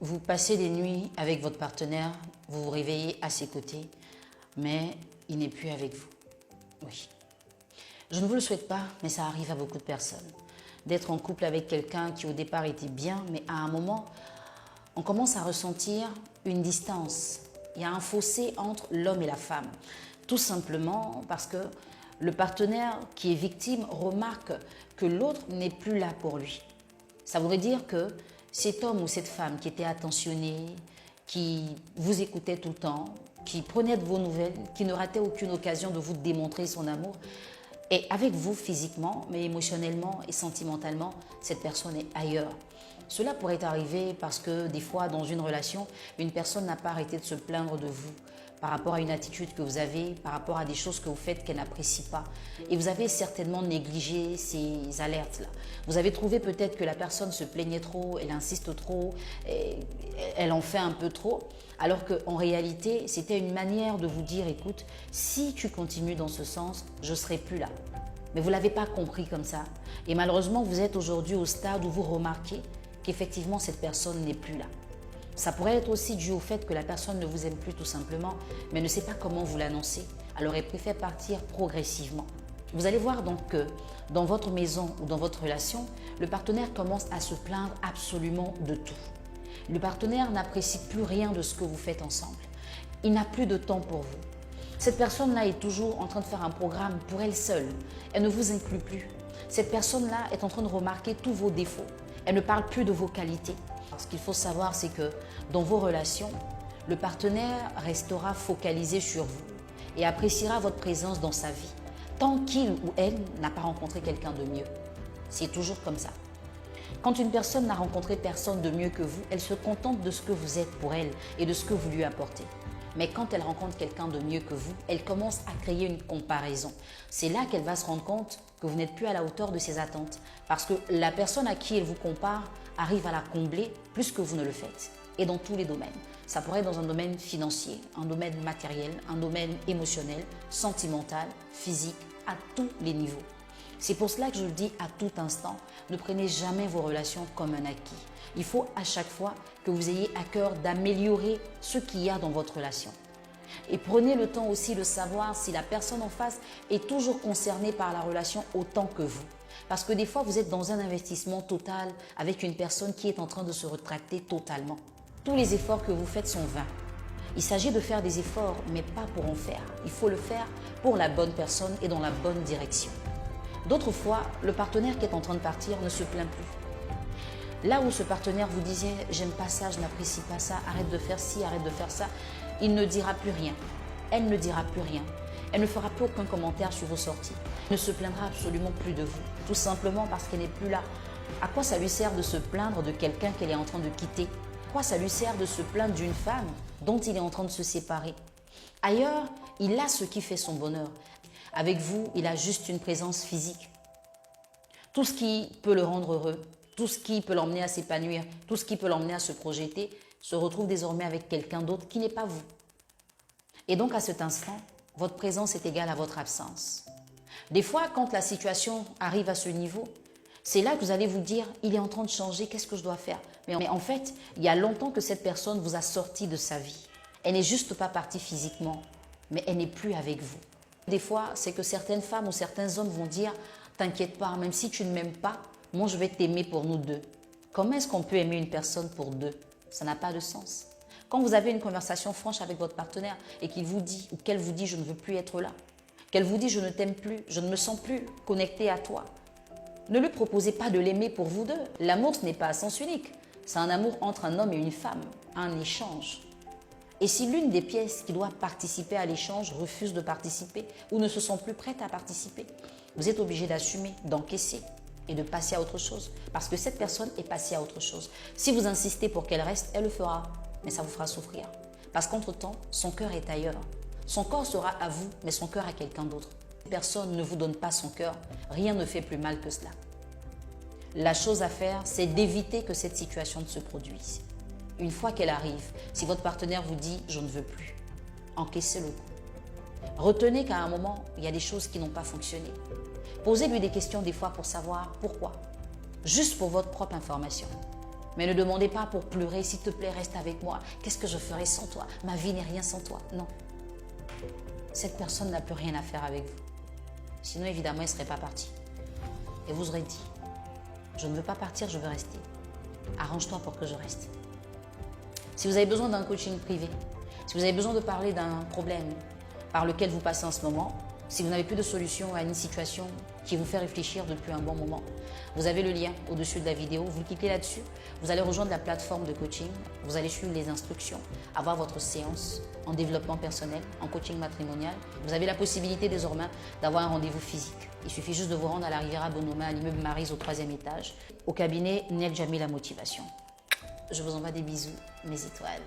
Vous passez des nuits avec votre partenaire, vous vous réveillez à ses côtés, mais il n'est plus avec vous. Oui. Je ne vous le souhaite pas, mais ça arrive à beaucoup de personnes. D'être en couple avec quelqu'un qui au départ était bien, mais à un moment, on commence à ressentir une distance. Il y a un fossé entre l'homme et la femme. Tout simplement parce que le partenaire qui est victime remarque que l'autre n'est plus là pour lui. Ça voudrait dire que cet homme ou cette femme qui était attentionné, qui vous écoutait tout le temps, qui prenait de vos nouvelles, qui ne ratait aucune occasion de vous démontrer son amour, est avec vous physiquement, mais émotionnellement et sentimentalement, cette personne est ailleurs. Cela pourrait arriver parce que des fois, dans une relation, une personne n'a pas arrêté de se plaindre de vous par rapport à une attitude que vous avez, par rapport à des choses que vous faites qu'elle n'apprécie pas. Et vous avez certainement négligé ces alertes-là. Vous avez trouvé peut-être que la personne se plaignait trop, elle insiste trop, elle en fait un peu trop, alors qu'en réalité, c'était une manière de vous dire, écoute, si tu continues dans ce sens, je ne serai plus là. Mais vous ne l'avez pas compris comme ça. Et malheureusement, vous êtes aujourd'hui au stade où vous remarquez qu'effectivement, cette personne n'est plus là. Ça pourrait être aussi dû au fait que la personne ne vous aime plus tout simplement, mais ne sait pas comment vous l'annoncer. Alors elle préfère partir progressivement. Vous allez voir donc que dans votre maison ou dans votre relation, le partenaire commence à se plaindre absolument de tout. Le partenaire n'apprécie plus rien de ce que vous faites ensemble. Il n'a plus de temps pour vous. Cette personne-là est toujours en train de faire un programme pour elle seule. Elle ne vous inclut plus. Cette personne-là est en train de remarquer tous vos défauts. Elle ne parle plus de vos qualités. Ce qu'il faut savoir, c'est que dans vos relations, le partenaire restera focalisé sur vous et appréciera votre présence dans sa vie, tant qu'il ou elle n'a pas rencontré quelqu'un de mieux. C'est toujours comme ça. Quand une personne n'a rencontré personne de mieux que vous, elle se contente de ce que vous êtes pour elle et de ce que vous lui apportez. Mais quand elle rencontre quelqu'un de mieux que vous, elle commence à créer une comparaison. C'est là qu'elle va se rendre compte que vous n'êtes plus à la hauteur de ses attentes. Parce que la personne à qui elle vous compare arrive à la combler plus que vous ne le faites. Et dans tous les domaines. Ça pourrait être dans un domaine financier, un domaine matériel, un domaine émotionnel, sentimental, physique, à tous les niveaux. C'est pour cela que je le dis à tout instant, ne prenez jamais vos relations comme un acquis. Il faut à chaque fois que vous ayez à cœur d'améliorer ce qu'il y a dans votre relation. Et prenez le temps aussi de savoir si la personne en face est toujours concernée par la relation autant que vous. Parce que des fois, vous êtes dans un investissement total avec une personne qui est en train de se rétracter totalement. Tous les efforts que vous faites sont vains. Il s'agit de faire des efforts, mais pas pour en faire. Il faut le faire pour la bonne personne et dans la bonne direction. D'autres fois, le partenaire qui est en train de partir ne se plaint plus. Là où ce partenaire vous disait « j'aime pas ça, je n'apprécie pas ça, arrête de faire ci, arrête de faire ça », il ne dira plus rien. Elle ne dira plus rien. Elle ne fera plus aucun commentaire sur vos sorties. Elle ne se plaindra absolument plus de vous, tout simplement parce qu'elle n'est plus là. À quoi ça lui sert de se plaindre de quelqu'un qu'elle est en train de quitter? À quoi ça lui sert de se plaindre d'une femme dont il est en train de se séparer? Ailleurs, il a ce qui fait son bonheur. Avec vous, il a juste une présence physique. Tout ce qui peut le rendre heureux, tout ce qui peut l'emmener à s'épanouir, tout ce qui peut l'emmener à se projeter, se retrouve désormais avec quelqu'un d'autre qui n'est pas vous. Et donc à cet instant, votre présence est égale à votre absence. Des fois, quand la situation arrive à ce niveau, c'est là que vous allez vous dire, il est en train de changer, qu'est-ce que je dois faire? Mais en fait, il y a longtemps que cette personne vous a sorti de sa vie. Elle n'est juste pas partie physiquement, mais elle n'est plus avec vous. Des fois, c'est que certaines femmes ou certains hommes vont dire « T'inquiète pas, même si tu ne m'aimes pas, moi je vais t'aimer pour nous deux. » Comment est-ce qu'on peut aimer une personne pour deux? Ça n'a pas de sens. Quand vous avez une conversation franche avec votre partenaire et qu'il vous dit ou qu'elle vous dit « Je ne veux plus être là », qu'elle vous dit « Je ne t'aime plus, je ne me sens plus connecté à toi », ne lui proposez pas de l'aimer pour vous deux. L'amour, ce n'est pas à sens unique. C'est un amour entre un homme et une femme, un échange. Et si l'une des pièces qui doit participer à l'échange refuse de participer ou ne se sent plus prête à participer, vous êtes obligé d'assumer, d'encaisser et de passer à autre chose. Parce que cette personne est passée à autre chose. Si vous insistez pour qu'elle reste, elle le fera, mais ça vous fera souffrir. Parce qu'entre-temps, son cœur est ailleurs. Son corps sera à vous, mais son cœur à quelqu'un d'autre. Personne ne vous donne pas son cœur, rien ne fait plus mal que cela. La chose à faire, c'est d'éviter que cette situation ne se produise. Une fois qu'elle arrive, si votre partenaire vous dit « je ne veux plus », encaissez le coup. Retenez qu'à un moment, il y a des choses qui n'ont pas fonctionné. Posez-lui des questions des fois pour savoir pourquoi, juste pour votre propre information. Mais ne demandez pas pour pleurer, s'il te plaît, reste avec moi. Qu'est-ce que je ferai sans toi? Ma vie n'est rien sans toi. Non. Cette personne n'a plus rien à faire avec vous. Sinon, évidemment, elle ne serait pas partie. Et vous aurez dit, je ne veux pas partir, je veux rester. Arrange-toi pour que je reste. Si vous avez besoin d'un coaching privé, si vous avez besoin de parler d'un problème par lequel vous passez en ce moment, si vous n'avez plus de solution à une situation qui vous fait réfléchir depuis un bon moment, vous avez le lien au-dessus de la vidéo, vous cliquez là-dessus, vous allez rejoindre la plateforme de coaching, vous allez suivre les instructions, avoir votre séance en développement personnel, en coaching matrimonial. Vous avez la possibilité désormais d'avoir un rendez-vous physique. Il suffit juste de vous rendre à la Riviera Bonhomie, à l'immeuble Maryse au 3e étage, au cabinet Nel Jamil la Motivation. Je vous envoie des bisous, mes étoiles.